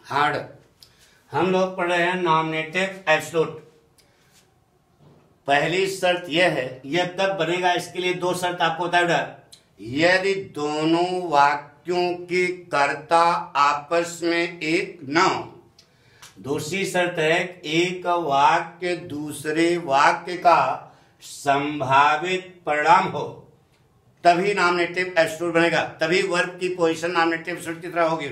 Hard. हम लोग पढ़ रहे हैं नॉमिनेटिव एब्सोल्यूट। पहली शर्त यह है, यह तब बनेगा, इसके लिए दो शर्त आपको बताया। यदि दोनों वाक्यों के कर्ता आपस में एक न हो। दूसरी शर्त है एक वाक्य दूसरे वाक्य का संभावित परिणाम हो, तभी नॉमिनेटिव एब्सोल्यूट बनेगा, तभी वर्ब की पोजीशन नॉमिनेटिव एब्सोल्यूट की तरह होगी।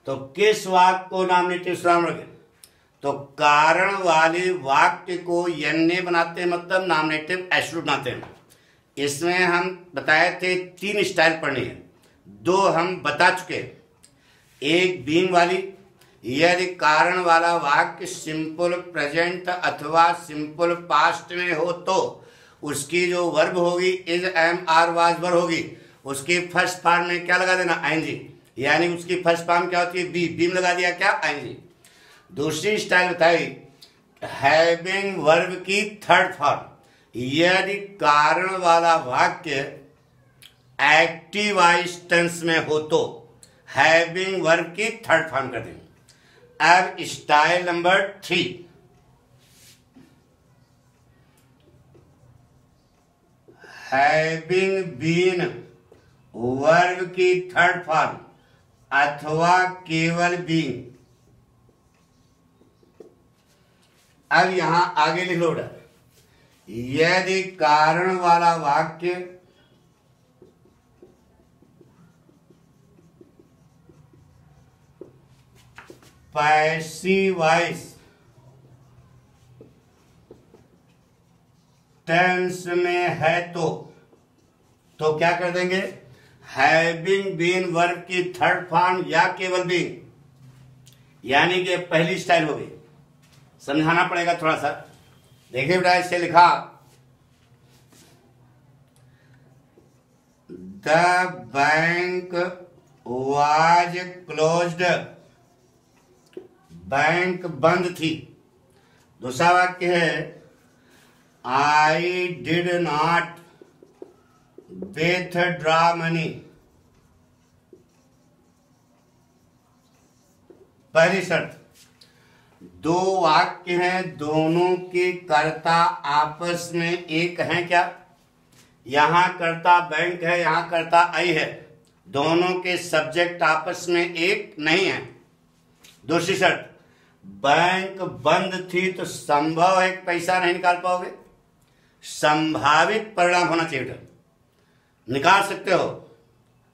तो किस वाक्य को नॉमिनेटिव एब्सोल्यूट रखें? तो कारण वाले वाक्य को यन्ने बनाते हैं, मतलब नॉमिनेटिव एब्सोल्यूट बनाते हैं। इसमें हम बताए थे 3 स्टाइल पढ़नी है, 2 हम बता चुके। एक बीइंग वाली, यदि कारण वाला वाक्य सिंपल प्रेजेंट अथवा सिंपल पास्ट में हो तो उसकी जो वर्ब होगी is, am, are, was verb होगी, उसकी फर्स्ट फॉर्म में क्या लगा देना? आईएनजी। यानी उसकी फर्स्ट फॉर्म क्या होती है? बी। बीम लगा दिया क्या? आईएनजी। दूसरी स्टाइल बताई हैविंग वर्ब की थर्ड फॉर्म, यदि कारण वाला वाक्य एक्टिव वॉइस टेंस में हो तो हैविंग वर्ब की थर्ड फॉर्म कर देंगे। अब style number 3, having been verb की थर्ड फॉर्म अथवा केवल बीइंग। अब यहां आगे लिख लो, यदि कारण वाला वाक्य पैसिव वॉइस टेंस में है तो क्या कर देंगे? हैविंग बीन वर्ब की थर्ड फॉर्म या केवल बीइंग, यानी कि पहली स्टाइल हो गई। समझाना पड़ेगा थोड़ा सा। देखिए बेटा, इससे लिखा the bank was closed, bank बंद थी। दूसरा वाक्य है आई डिड नॉट विथड्रॉ मनी। पहली शर्त, 2 वाक्य हैं, दोनों के कर्ता आपस में एक हैं क्या? यहां कर्ता बैंक है, यहां कर्ता आई है, दोनों के सब्जेक्ट आपस में एक नहीं है। दूसरी शर्त, बैंक बंद थी तो संभव है पैसा नहीं निकाल पाओगे, संभावित परिणाम होना चाहिए। निकाल सकते हो,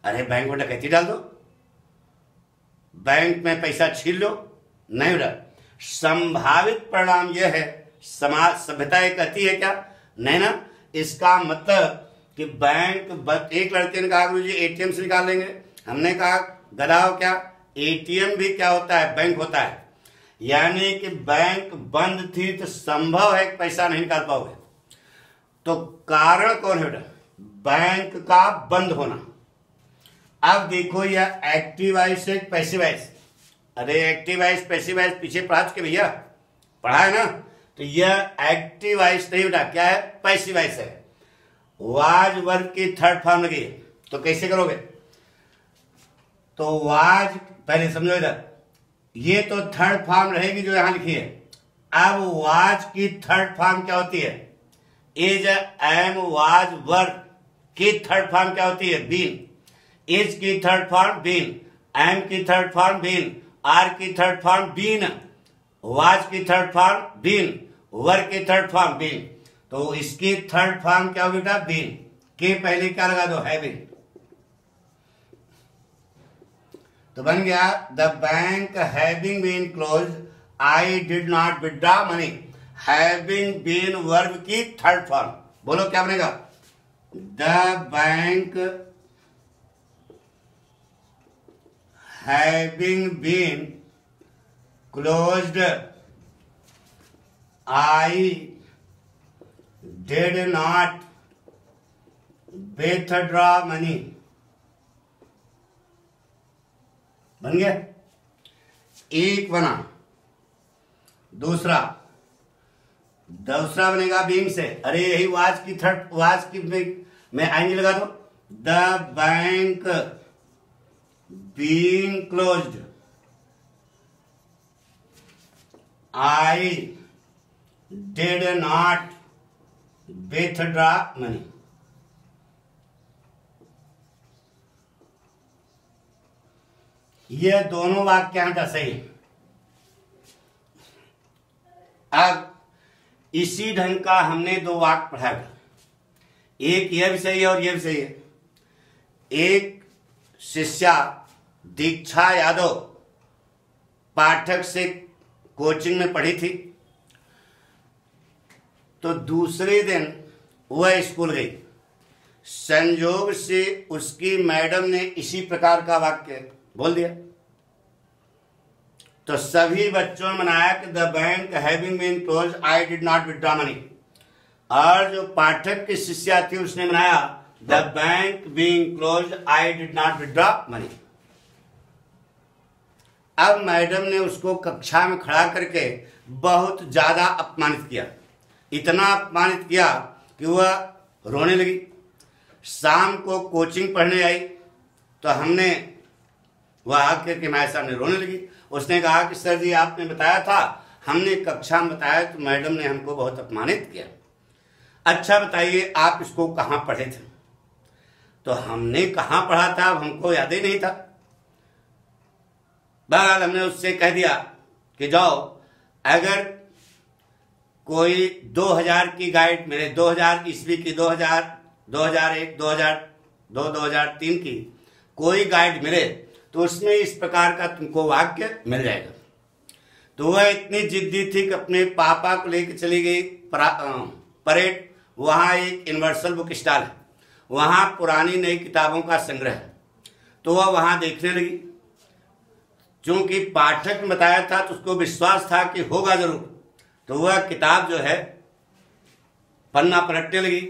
अरे बैंक में डकैती डाल दो, बैंक में पैसा छीन लो, नहीं बेटा। संभावित परिणाम यह है, समाज सभ्यता ये कहती है क्या? नहीं ना। इसका मतलब कि बैंक, एक लड़के ने कहा गुरुजी एटीएम से निकाल लेंगे, हमने कहा गधाओ क्या, एटीएम भी क्या होता है? बैंक होता है। यानी कि बैंक बंद थी तो संभव है कि पैसा नहीं निकाल पाओगे। तो कारण कौन है बेटा? बैंक का बंद होना। अब देखो यह एक्टिव वॉइस है पैसिव वॉइस। अरे एक्टिव वॉइस पैसिव वॉइस पीछे पढ़ा चुके भैया, पढ़ा है ना। तो यह एक्टिव वॉइस नहीं बेटा, क्या है? पैसिव वॉइस है। वाज वर्ब की थर्ड फॉर्म लगी, तो कैसे करोगे? तो वाज पहले समझो इधर, ये तो थर्ड फॉर्म रहेगी जो यहां लिखी है। अब वाज की थर्ड फॉर्म क्या होती है? इज, एम, वाज वर्ब की थर्ड फॉर्म क्या होती है? बीन। इज की थर्ड फॉर्म बीन, एम की थर्ड फॉर्म बीन, आर की थर्ड फॉर्म बीन, वाज की थर्ड फॉर्म बीन, वर्ब की थर्ड फॉर्म बीन। तो इसकी थर्ड फॉर्म क्या होगी बेटा? बीन। के पहले क्या लगा दो? हैविंग। तो बन गया the bank having been close, I did not withdraw money. Having been verb की थर्ड फॉर्म, बोलो क्या बनेगा? The bank having been closed, I did not withdraw money. बन गया, एक बना। दूसरा बनेगा बीइंग से। अरे यही वाज की थर्ड, वाज की मैं आएंगे लगा दो। The bank being closed, I did not withdraw money. ये दोनों वाक्य यहाँ सही है। अब इसी ढंग का हमने दो वाक्य पढ़ा था, एक यह भी सही है और यह भी सही है। एक शिष्या दीक्षा यादव पाठक से कोचिंग में पढ़ी थी, तो दूसरे दिन वह स्कूल गई। संयोग से उसकी मैडम ने इसी प्रकार का वाक्य बोल दिया, तो सभी बच्चों ने मनाया कि the bank having been close I did not withdraw money. और जो पाठक की शिष्या थी उसने मनाया the bank being close I did not withdraw money. अब मैडम ने उसको कक्षा में खड़ा करके बहुत ज्यादा अपमानित किया, इतना अपमानित किया कि वह रोने लगी। शाम को कोचिंग पढ़ने आई तो हमने वह आकर के हमारे सामने रोने लगी। उसने कहा कि सर जी आपने बताया था, हमने कक्षा में बताया तो मैडम ने हमको बहुत अपमानित किया। अच्छा बताइए आप इसको कहाँ पढ़े थे? तो हमने कहाँ पढ़ा था अब हमको याद ही नहीं था। बहरहाल हमने उससे कह दिया कि जाओ, अगर कोई 2000 की गाइड मेरे 2000 ईस्वी की 2000, 2001, 2002, 2003 की कोई गाइड मिले तो उसमें इस प्रकार का तुमको वाक्य मिल जाएगा। तो वह इतनी जिद्दी थी कि अपने पापा को लेकर चली गई परेड। वहाँ एक यूनिवर्सल बुक स्टॉल है, वहाँ पुरानी नई किताबों का संग्रह है, तो वह वहाँ देखने लगी। क्योंकि पाठक ने बताया था तो उसको विश्वास था कि होगा जरूर, तो वह किताब जो है पन्ना पलटने लगी,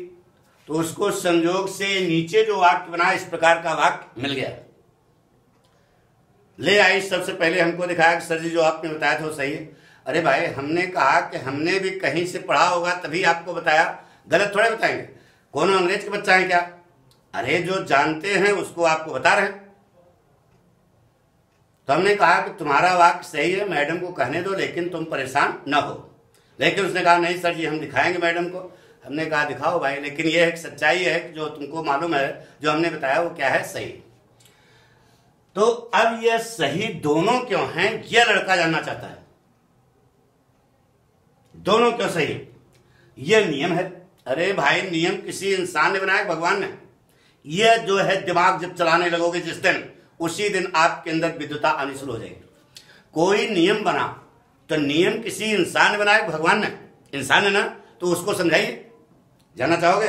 तो उसको संयोग से नीचे जो वाक्य बना इस प्रकार का वाक्य मिल गया। ले आई, सबसे पहले हमको दिखाया कि सर जी जो आपने बताया था वो सही है। अरे भाई हमने कहा कि हमने भी कहीं से पढ़ा होगा तभी आपको बताया, गलत थोड़े बताएंगे, कौन अंग्रेज के बच्चा है क्या? अरे जो जानते हैं उसको आपको बता रहे हैं। तो हमने कहा कि तुम्हारा वाक्य सही है, मैडम को कहने दो, लेकिन तुम परेशान न हो। लेकिन उसने कहा नहीं सर जी हम दिखाएंगे मैडम को। हमने कहा दिखाओ भाई, लेकिन यह एक सच्चाई है कि जो तुमको मालूम है जो हमने बताया वो क्या है, सही। तो अब यह सही दोनों क्यों हैं यह लड़का जानना चाहता है, दोनों क्यों सही है? यह नियम है। अरे भाई नियम किसी इंसान ने बनाया, भगवान ने। यह जो है दिमाग जब चलाने लगोगे जिस दिन, उसी दिन आपके अंदर विद्युता आनी शुरू हो जाएगी। कोई नियम बना तो नियम किसी इंसान ने बनाया, भगवान ने, इंसान है ना, तो उसको समझाइए। जानना चाहोगे?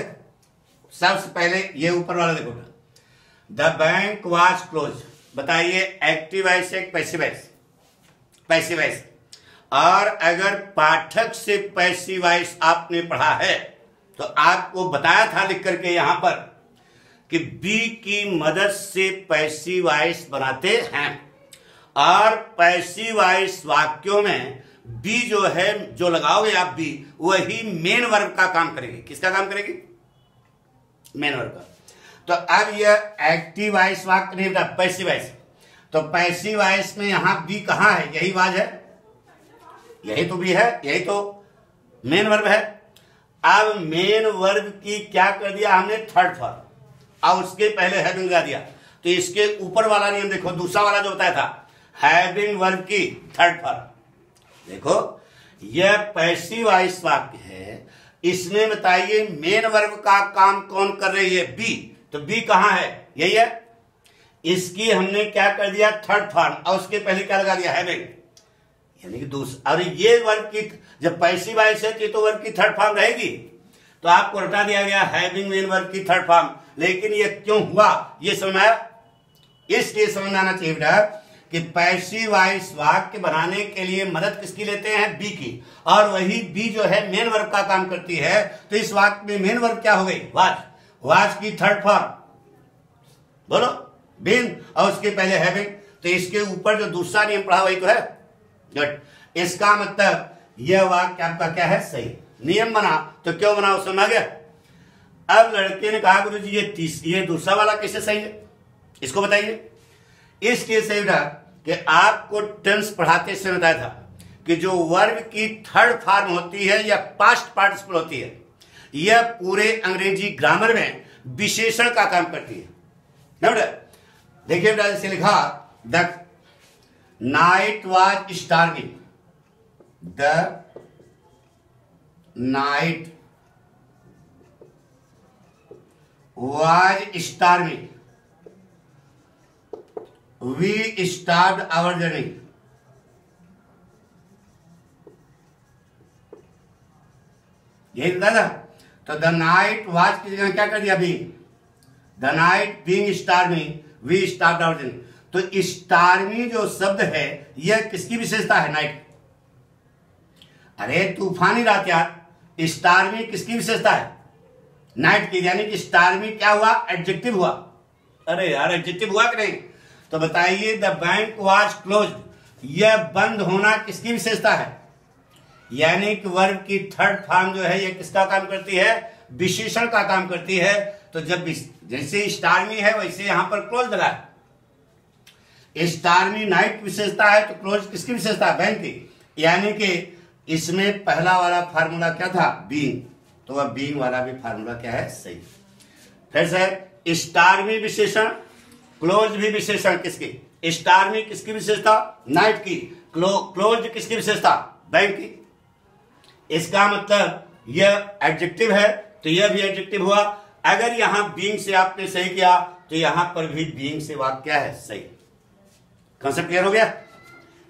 सबसे पहले ये ऊपर वाला देखो, द बैंक वाज क्लोज। बताइए एक्टिव वॉइस है पैसिव वॉइस? Passive voice. और अगर पाठक से पैसिव वॉइस आपने पढ़ा है तो आपको बताया था लिख करके यहां पर कि बी की मदद से पैसिव वॉइस बनाते हैं। और पैसिव वॉइस वाक्यों में बी जो है, जो लगाओगे आप बी, वही मेन वर्ब का काम करेगी। किसका काम करेगी? मेन वर्ब का। तो अब यह एक्टिव वॉइस वाक्य नहीं था, पैसिव वॉइस। तो पैसिव वॉइस में यहां बी कहां है? यही वाज है, यही तो बी है, यही तो मेन वर्ब है। अब मेन वर्ब की क्या कर दिया हमने? थर्ड फॉर्म, और उसके पहले हैविंग लगा दिया। तो इसके ऊपर वाला नियम देखो, दूसरा वाला जो बताया था हैविंग वर्ब की थर्ड फॉर्म। देखो यह पैसिव वॉइस वाक्य है, इसमें बताइए मेन वर्ब का काम कौन कर रही है? बी। तो बी कहां है? यही है। इसकी हमने क्या कर दिया? थर्ड फॉर्म, और उसके पहले क्या लगा दिया? हैविंग। यानी कि दूसरा, और ये वर्ब की जब पैसिव वॉइस है तो वर्ब की थर्ड फॉर्म रहेगी, तो आपको हटा दिया गया हैविंग मेन वर्ब की थर्ड फॉर्म। लेकिन ये क्यों हुआ ये समझ में आया? इसलिए समझ में आना चाहिए बेटा कि पैसिव वॉइस वाक्य बनाने के लिए मदद किसकी लेते हैं? बी की। और वही बी जो है मेन वर्ब का काम करती है। तो इस वाक्य में मेन वर्ब क्या हो गई? वाज। वाज की थर्ड फॉर्म बोलो बीन, और उसके पहले हैविंग। तो इसके ऊपर जो दूसरा नियम पढ़ा वही तो है। गुड। इसका मतलब यह वाक्य आपका क्या है? सही। नियम बना तो क्यों बना वो समझ आ गया। अब लड़के ने कहा गुरु जी ये दूसरा वाला कैसे सही है, इसको बताइए। इसलिए सही बेटा कि आपको टेंस पढ़ाते समय बताया था कि जो वर्ब की थर्ड फॉर्म होती है या पास्ट पार्टिसिपल होती है, यह पूरे अंग्रेजी ग्रामर में विशेषण का काम करती है ना बेटा। देखिए बेटा, जैसे लिखा the night was storming, the night was storming, we start our journey. यही बता था। तो द नाइट वाज की जगह क्या कर दिया being, the night being stormy, we start our journey. तो स्टार्मी जो शब्द है यह किसकी विशेषता है? नाइट। अरे तूफानी रात यार, स्टार्मी किसकी विशेषता है? नाइट की। यानी कि स्टार्मी क्या हुआ? एडजेक्टिव हुआ। अरे यार एडजेक्टिव हुआ कि नहीं? तो बताइए द बैंक वाज क्लोज्ड, यह बंद होना किसकी विशेषता है? यानी कि वर्ब की थर्ड फॉर्म जो है यह किसका काम करती है? विशेषण का काम करती है। तो जब जैसे स्टार्मी है वैसे यहां पर क्लोज लगा है। स्टार्मी नाइट विशेषता है तो क्लोज किसकी विशेषता है? बैंक की। यानी कि इसमें पहला वाला फार्मूला क्या था? बीइंग। तो वह बीइंग वाला भी फार्मूला क्या है? सही। फिर से स्टार्मी विशेषण, क्लोज भी विशेषण किसकी? स्टार्मी किसकी विशेषता? नाइट की। क्लोज किसकी विशेषता? बैंक की। इसका मतलब यह एडजेक्टिव है तो यह भी एडजेक्टिव हुआ। अगर यहां बीइंग से आपने सही किया तो यहां पर भी बीइंग से वाक्य क्या है? सही। कॉन्सेप्ट क्लियर हो गया?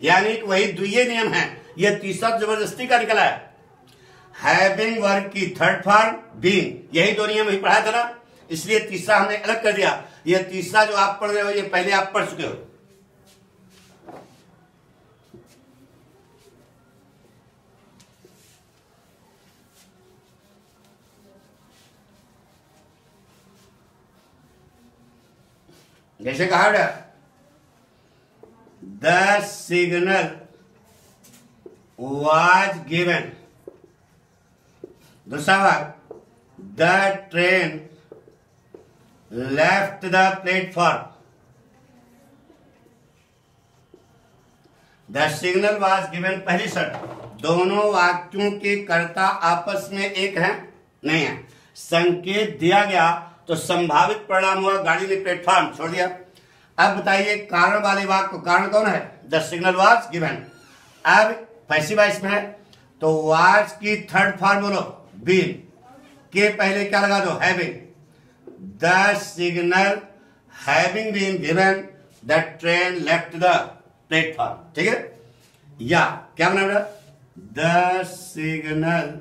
यानी कि वही द्वितीय नियम है, यह तीसरा जबरदस्ती का निकला है। हैविंग वर्ब की थर्ड फॉर्म बीइंग, यही दो नियम ही पढ़ा था ना, इसलिए तीसरा हमने अलग कर दिया। यह तीसरा जो आप पढ़ रहे हो ये पहले आप पढ़ चुके हो। जैसे कहा द सिग्नल वाज गिवन, दूसरा भाग the train left the platform. The signal was given पहली शर्त, दोनों वाक्यों के कर्ता आपस में एक है नहीं है। संकेत दिया गया तो संभावित परिणाम हुआ गाड़ी ने प्लेटफॉर्म छोड़ दिया। अब बताइए कारण वाले वाक्य को, कारण कौन है? The signal was given. अब पैसिव वॉइस में है तो वाज की थर्ड फॉर्म बोलो बीन, के पहले क्या लगा दो? Having. The signal having been given the train left the platform. ठीक है, या क्या बना बेटा? The signal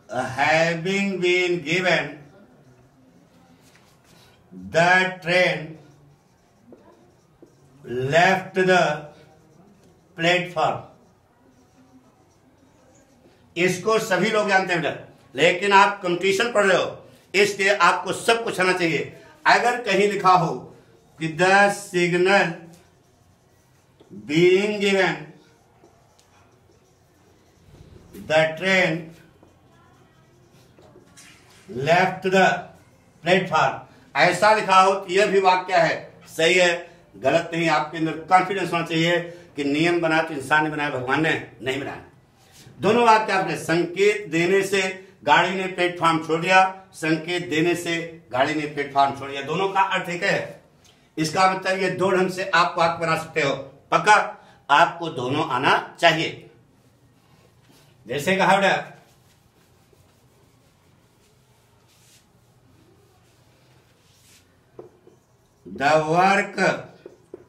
having been given the train left the platform। इसको सभी लोग जानते हैं बेटा, लेकिन आप कंपटीशन पढ़ रहे हो इसलिए आपको सब कुछ आना चाहिए। अगर कहीं लिखा हो कि the signal being given the train left the platform, ऐसा लिखा हो तो यह भी वाक्य है, सही है, गलत नहीं। आपके अंदर कॉन्फिडेंस होना चाहिए कि नियम बना तो इंसान ने बनाया, भगवान ने नहीं बनाया। दोनों वाक्य आपने संकेत देने से गाड़ी ने प्लेटफॉर्म छोड़ दिया, संकेत देने से गाड़ी ने प्लेटफॉर्म छोड़ दिया, दोनों का अर्थ एक है। इसका मतलब ये दो ढंग से आप वाक्य बना सकते हो। पक्का आपको दोनों आना चाहिए। जैसे कहा बेटा द वर्क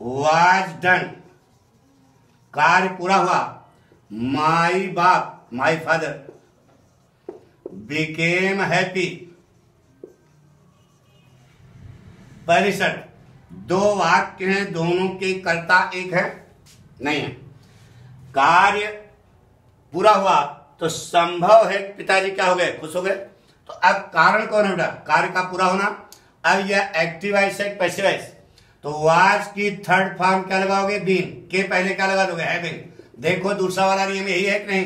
वाज डन, कार्य पूरा हुआ। माई बाप, माई फादर बिकेम हैप्पी। पहली शर्त, दो वाक्य हैं, दोनों के कर्ता एक है नहीं है। कार्य पूरा हुआ तो संभव है पिताजी क्या हो गए? खुश हो गए। तो अब कारण कौन है बेटा? कार्य का पूरा होना। अब यह एक्टिव वॉइस है पैसिव वॉइस, तो वाज की थर्ड फॉर्म क्या लगाओगे? बीन। के पहले क्या लगा दोगे? हैविंग। देखो दूसरा वाला नियम यही है कि नहीं?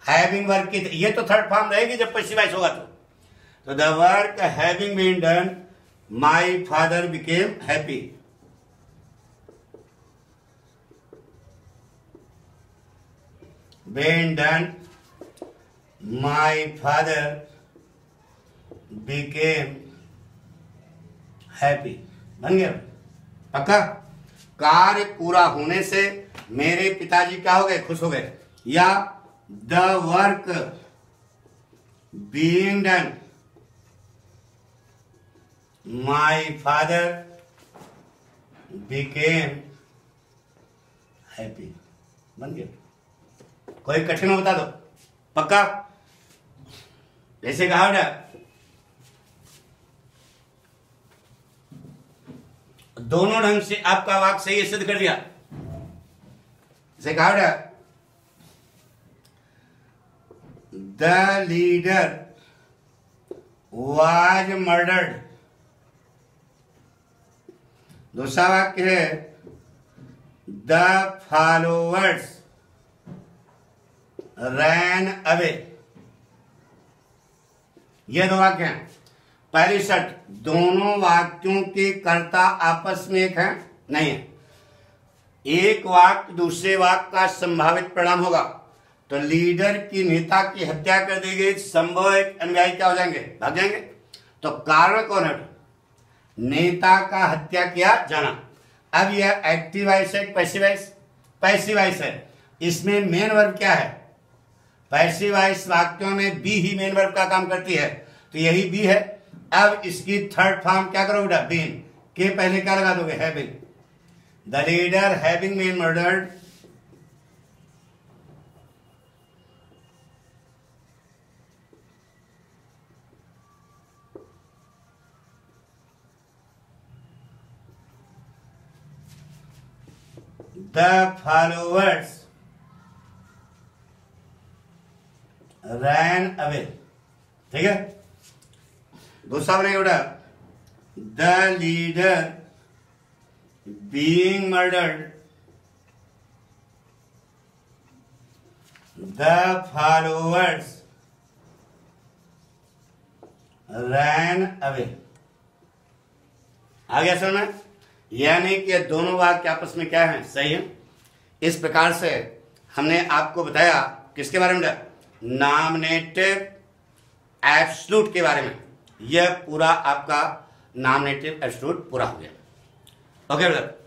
हैविंग वर्क की ये तो थर्ड फॉर्म रहेगी जब पैसिव वॉइस होगा तो the work having been done my father became happy. Been done, my father became happy. बन गया पक्का। कार्य पूरा होने से मेरे पिताजी क्या हो गए, खुश हो गए। या the work being done, my father became happy. बन गया। कोई कठिन हो बता दो, पक्का। जैसे कहा बेटा, दोनों ढंग से आपका वाक्य सही सिद्ध कर दिया। जैसे कहा बेटा, द लीडर वाज मर्डर्ड। दूसरा वाक्य है द फॉलोवर्स रैन अवे। ये दो वाक्य हैं। पहली शर्त, दोनों वाक्यों के कर्ता आपस में एक है, नहीं है। एक वाक्य दूसरे वाक्य का संभावित परिणाम होगा। तो लीडर की नेता की हत्या कर दी गई, संभव एक अनुयायी क्या हो जाएंगे, भाग जाएंगे। तो कारण कौन है, नेता का हत्या किया जाना। अब यह एक्टिव वॉइस है, पैसिव वॉइस, पैसिव वॉइस है। इसमें मेन वर्ब क्या है, पैसिव वॉइस वाक्यों में बी ही मेन वर्ब का काम करती है, तो यही बी है। अब इसकी थर्ड फॉर्म क्या करोगे बेटा, बीन के पहले क्या लगा दोगे, having. The leader having been murdered the followers ran away. ठीक है। दूसरा बनेगा बेटा, the leader being murdered the followers ran away. आ गया समझ में। यानी कि ये दोनों वाक्य आपस में क्या है, सही है। इस प्रकार से हमने आपको बताया किसके बारे में, नॉमिनेटिव एब्सोल्यूट के बारे में। यह पूरा आपका नॉमिनेटिव एब्सोल्यूट पूरा हो गया। ओके बेटा।